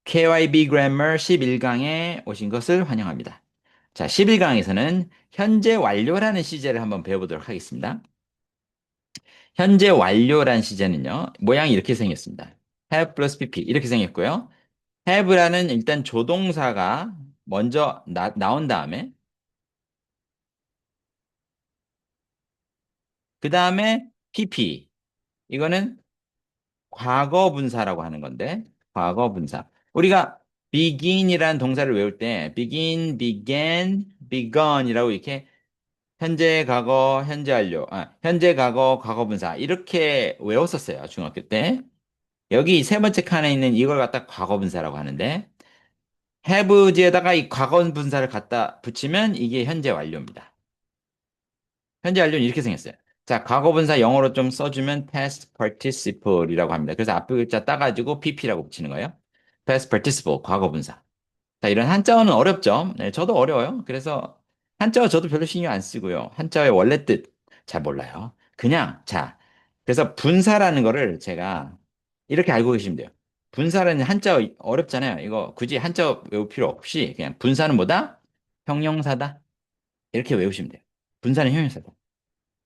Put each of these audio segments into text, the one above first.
KYB 그래머 11강에 오신 것을 환영합니다. 자, 11강에서는 현재 완료라는 시제를 한번 배워보도록 하겠습니다. 현재 완료란 시제는요, 모양이 이렇게 생겼습니다. have 플러스 pp 이렇게 생겼고요. have라는 일단 조동사가 먼저 나온 다음에 그 다음에 pp 이거는 과거 분사라고 하는 건데 과거 분사. 우리가 begin이라는 동사를 외울 때 begin, began, begun이라고 이렇게 현재 과거, 현재 완료, 현재 과거, 과거 분사 이렇게 외웠었어요. 중학교 때. 여기 세 번째 칸에 있는 이걸 갖다 과거 분사라고 하는데 have지에다가 이 과거 분사를 갖다 붙이면 이게 현재 완료입니다. 현재 완료는 이렇게 생겼어요. 자, 과거 분사 영어로 좀 써주면 past participle이라고 합니다. 그래서 앞에 글자 따가지고 pp라고 붙이는 거예요. past participle, 과거 분사. 자, 이런 한자어는 어렵죠? 네, 저도 어려워요. 그래서 한자어 저도 별로 신경 안 쓰고요. 한자어의 원래 뜻 잘 몰라요. 그냥, 자, 그래서 분사라는 거를 제가 이렇게 알고 계시면 돼요. 분사라는 한자어 어렵잖아요. 이거 굳이 한자어 외울 필요 없이 그냥 분사는 뭐다? 형용사다. 이렇게 외우시면 돼요. 분사는 형용사다.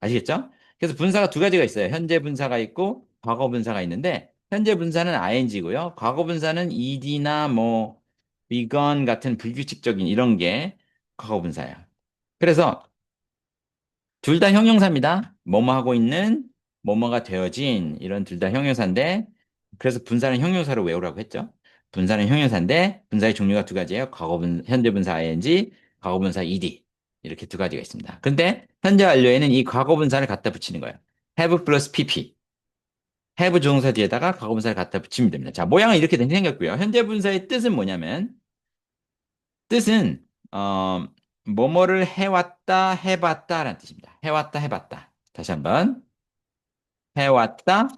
아시겠죠? 그래서 분사가 두 가지가 있어요. 현재 분사가 있고 과거 분사가 있는데 현재 분사는 ing고요. 과거 분사는 ed나 뭐 begun 같은 불규칙적인 이런 게 과거 분사예요. 그래서 둘 다 형용사입니다. 뭐뭐 하고 있는, 뭐뭐가 되어진 이런 둘 다 형용사인데 그래서 분사는 형용사로 외우라고 했죠. 분사는 형용사인데 분사의 종류가 두 가지예요. 현재 분사 ing, 과거 분사 ed 이렇게 두 가지가 있습니다. 근데 현재 완료에는 이 과거 분사를 갖다 붙이는 거예요. have 플러스 pp. have 조동사 뒤에다가 과거 분사를 갖다 붙이면 됩니다. 자, 모양은 이렇게 생겼고요. 현재 분사의 뜻은 뭐냐면 뜻은 뭐뭐를 해왔다, 해봤다라는 뜻입니다. 해왔다, 해봤다. 다시 한번 해왔다,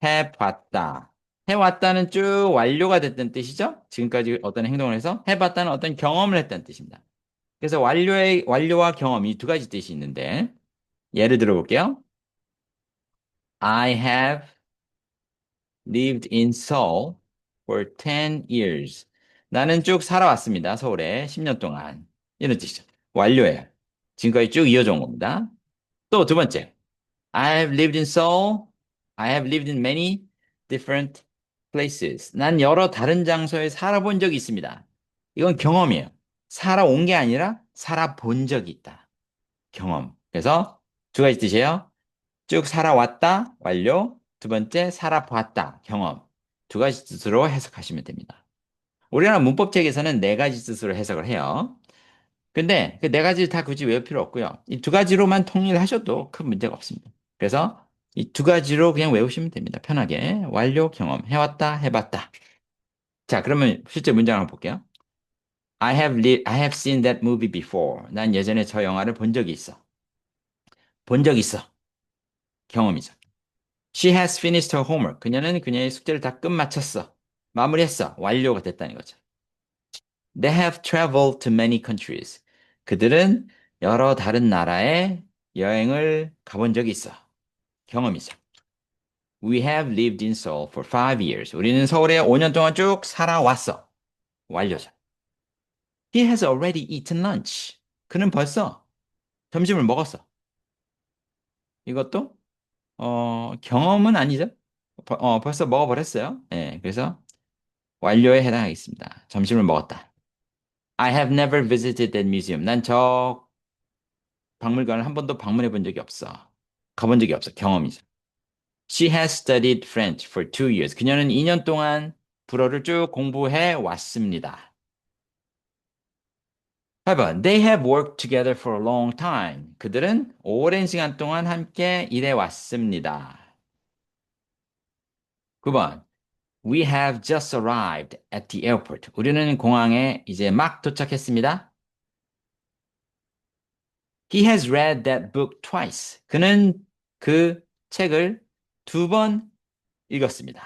해봤다. 해왔다는 쭉 완료가 됐다는 뜻이죠. 지금까지 어떤 행동을 해서 해봤다는 어떤 경험을 했다는 뜻입니다. 그래서 완료와 경험 이 두 가지 뜻이 있는데 예를 들어 볼게요. I have lived in Seoul for 10 years. 나는 쭉 살아왔습니다. 서울에 10년 동안. 이런 뜻이죠. 완료예요. 지금까지 쭉 이어져 온 겁니다. 또 두 번째. I have lived in Seoul. I have lived in many different places. 난 여러 다른 장소에 살아본 적이 있습니다. 이건 경험이에요. 살아온 게 아니라 살아본 적이 있다. 경험. 그래서 두 가지 뜻이에요. 쭉 살아왔다, 완료. 두 번째, 살아봤다, 경험. 두 가지 뜻으로 해석하시면 됩니다. 우리나라 문법책에서는 네 가지 뜻으로 해석을 해요. 근데 그 네 가지 다 굳이 외울 필요 없고요. 이 두 가지로만 통일하셔도 큰 문제가 없습니다. 그래서 이 두 가지로 그냥 외우시면 됩니다. 편하게. 완료, 경험. 해왔다, 해봤다. 자, 그러면 실제 문장 한번 볼게요. I have seen that movie before. 난 예전에 저 영화를 본 적이 있어. 본 적 있어. 경험이죠. She has finished her homework. 그녀는 그녀의 숙제를 다 끝마쳤어. 마무리했어. 완료가 됐다는 거죠. They have traveled to many countries. 그들은 여러 다른 나라에 여행을 가본 적이 있어. 경험이죠. We have lived in Seoul for 5 years. 우리는 서울에 5년 동안 쭉 살아왔어. 완료죠. He has already eaten lunch. 그는 벌써 점심을 먹었어. 이것도 경험은 아니죠. 벌써 먹어버렸어요. 예, 그래서 완료에 해당하겠습니다. 점심을 먹었다. I have never visited that museum. 난 저 박물관을 한 번도 방문해 본 적이 없어. 가본 적이 없어. 경험이죠. She has studied French for 2 years. 그녀는 2년 동안 불어를 쭉 공부해 왔습니다. 8번. They have worked together for a long time. 그들은 오랜 시간 동안 함께 일해 왔습니다. 9번. We have just arrived at the airport. 우리는 공항에 이제 막 도착했습니다. He has read that book twice. 그는 그 책을 2번 읽었습니다.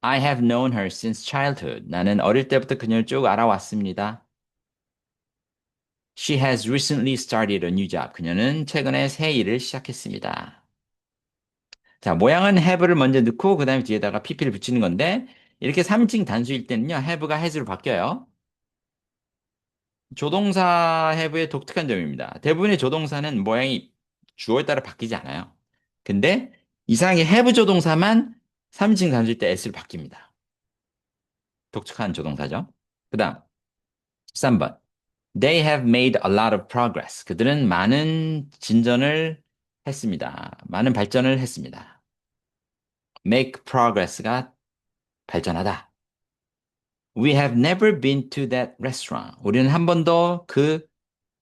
I have known her since childhood. 나는 어릴 때부터 그녀를 쭉 알아왔습니다. She has recently started a new job. 그녀는 최근에 새 일을 시작했습니다. 자, 모양은 have를 먼저 넣고 그 다음에 뒤에다가 pp를 붙이는 건데 이렇게 3인칭 단수일 때는요. have가 has로 바뀌어요. 조동사 have의 독특한 점입니다. 대부분의 조동사는 모양이 주어에 따라 바뀌지 않아요. 근데 이상하게 have 조동사만 3인칭 단수일 때 s로 바뀝니다. 독특한 조동사죠. 그 다음 13번. They have made a lot of progress. 그들은 많은 진전을 했습니다. 많은 발전을 했습니다. make progress가 발전하다. We have never been to that restaurant. 우리는 한 번도 그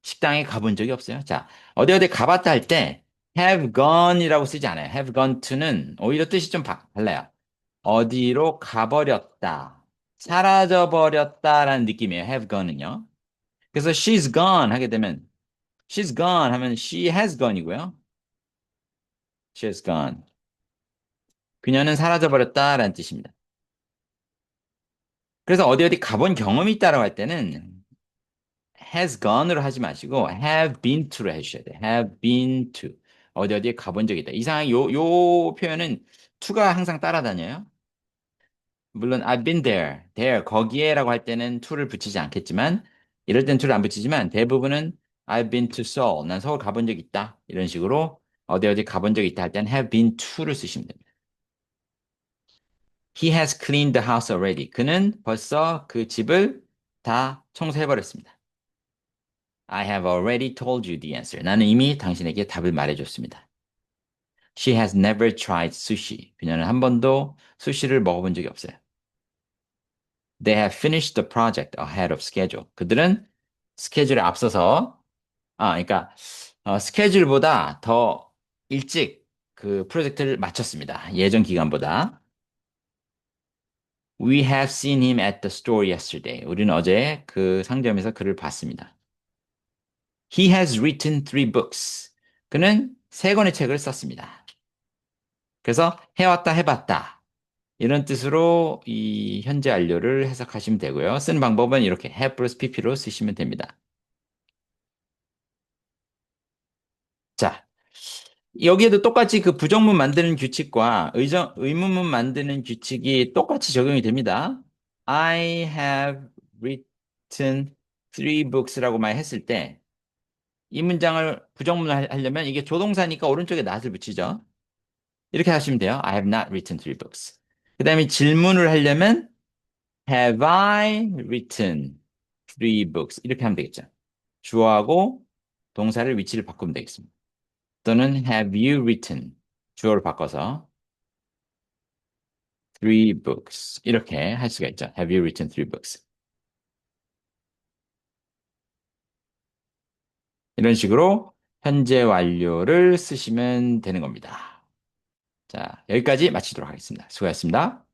식당에 가본 적이 없어요. 자, 어디 어디 가봤다 할 때 have gone이라고 쓰지 않아요. have gone to는 오히려 뜻이 좀 달라요. 어디로 가버렸다. 사라져버렸다라는 느낌이에요. have gone은요. 그래서 she's gone 하게 되면 she's gone 하면 she has gone이고요. she has gone. 그녀는 사라져버렸다라는 뜻입니다. 그래서 어디 어디 가본 경험이 있다라고 할 때는 has gone으로 하지 마시고 have been to로 해주셔야 돼요. have been to. 어디 어디에 가본 적이 있다. 이상하게 요 표현은 to가 항상 따라다녀요. 물론 I've been there, there, 거기에라고 할 때는 to를 붙이지 않겠지만 이럴 땐 to를 안 붙이지만 대부분은 I've been to Seoul. 난 서울 가본 적 있다. 이런 식으로 어디 어디 가본 적 있다 할 때는 have been to를 쓰시면 됩니다. He has cleaned the house already. 그는 벌써 그 집을 다 청소해버렸습니다. I have already told you the answer. 나는 이미 당신에게 답을 말해줬습니다. She has never tried sushi. 그녀는 한 번도 수시를 먹어본 적이 없어요. They have finished the project ahead of schedule. 그들은 스케줄에 앞서서, 그러니까 스케줄보다 더 일찍 그 프로젝트를 마쳤습니다. 예정 기간보다. We have seen him at the store yesterday. 우리는 어제 그 상점에서 그를 봤습니다. He has written three books. 그는 세 권의 책을 썼습니다. 그래서 해왔다, 해봤다. 이런 뜻으로 이 현재 완료를 해석하시면 되고요. 쓰는 방법은 이렇게 have 플러스 pp로 쓰시면 됩니다. 자, 여기에도 똑같이 그 부정문 만드는 규칙과 의문문 만드는 규칙이 똑같이 적용이 됩니다. I have written three books라고만 했을 때 이 문장을 부정문을 하려면 이게 조동사니까 오른쪽에 not을 붙이죠. 이렇게 하시면 돼요. I have not written three books. 그 다음에 질문을 하려면 have I written three books? 이렇게 하면 되겠죠. 주어하고 동사를 위치를 바꾸면 되겠습니다. 또는 have you written? 주어를 바꿔서 three books. 이렇게 할 수가 있죠. Have you written three books? 이런 식으로 현재 완료를 쓰시면 되는 겁니다. 자, 여기까지 마치도록 하겠습니다. 수고하셨습니다.